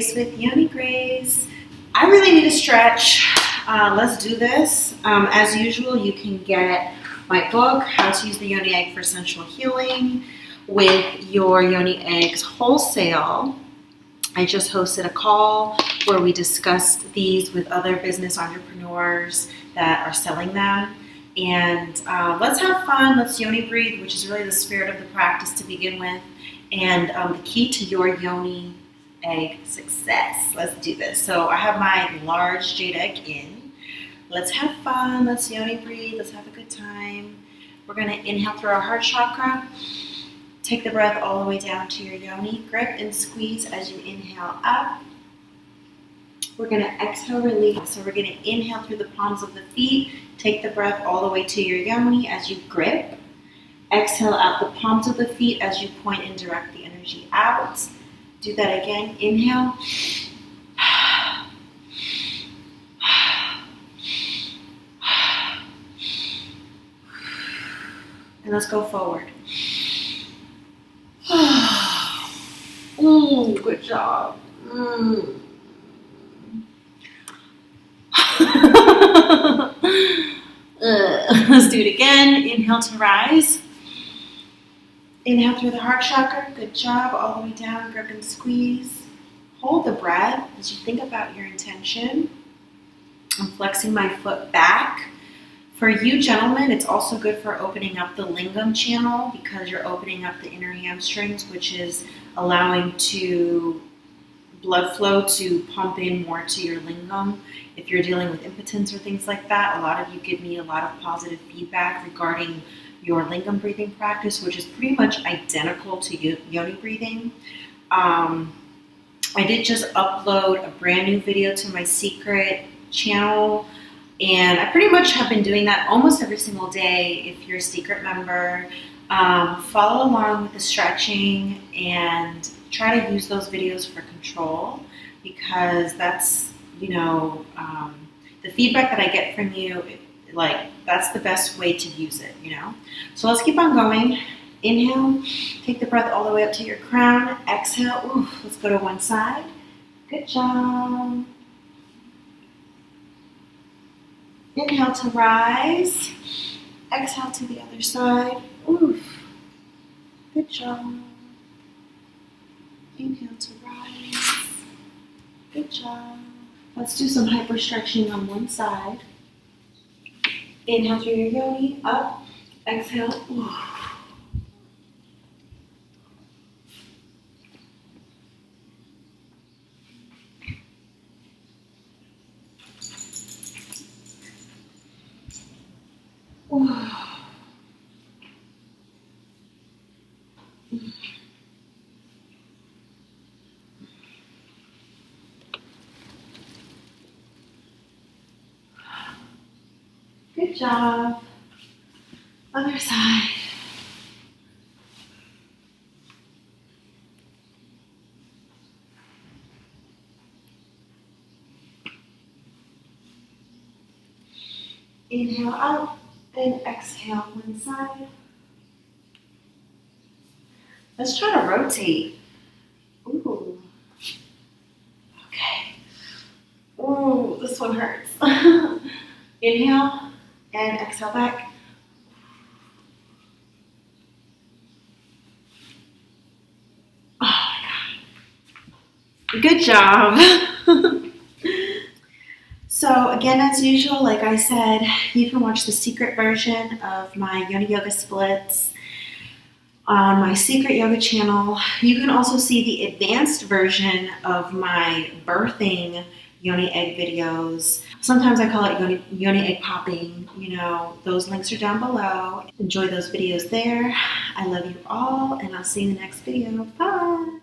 Grace with Yoni Grace. I really need a stretch. Let's do this. As usual, you can get my book, How to Use the Yoni Egg for Sensual Healing, with your Yoni Eggs wholesale. I just hosted a call where we discussed these with other business entrepreneurs that are selling them. And let's have fun. Let's Yoni breathe, which is really the spirit of the practice to begin with. And the key to your Yoni egg success. Let's do this. So I have my large jade egg in. Let's have fun. Let's Yoni breathe. Let's have a good time. We're going to inhale through our heart chakra. Take the breath all the way down to your Yoni. Grip and squeeze as you inhale up. We're going to exhale, release. So we're going to inhale through the palms of the feet. Take the breath all the way to your Yoni as you grip. Exhale out the palms of the feet as you point and direct the energy out. Do that again. Inhale. And let's go forward. Good job. Let's do it again. Inhale to rise. Inhale through the heart chakra. Good job. All the way down. Grip and squeeze. Hold the breath as you think about your intention. I'm flexing my foot back. For you gentlemen, it's also good for opening up the lingam channel because you're opening up the inner hamstrings, which is allowing blood flow to pump in more to your lingam. If you're dealing with impotence or things like that, a lot of you give me a lot of positive feedback regarding your lingam breathing practice, which is pretty much identical to Yoni breathing. I did just upload a brand new video to my secret channel, and I pretty much have been doing that almost every single day. If you're a secret member, follow along with the stretching and try to use those videos for control, because that's, the feedback that I get from you, that's the best way to use it, So let's keep on going. Inhale, take the breath all the way up to your crown. Exhale, let's go to one side. Good job. Inhale to rise. Exhale to the other side. Good job. Inhale to rise. Good job. Let's do some hyper stretching on one side. Inhale through your Yoni, up. Exhale. Good job. Other side. Inhale up and exhale one side. Let's try to rotate. Okay. This one hurts. Inhale and exhale back. Oh my God. Good job. So again, as usual, like I said, you can watch the secret version of my Yoni Yoga splits on my secret yoga channel. You can also see the advanced version of my birthing Yoni egg videos. Sometimes I call it Yoni egg popping. Those links are down below. Enjoy those videos there. I love you all, and I'll see you in the next video. Bye.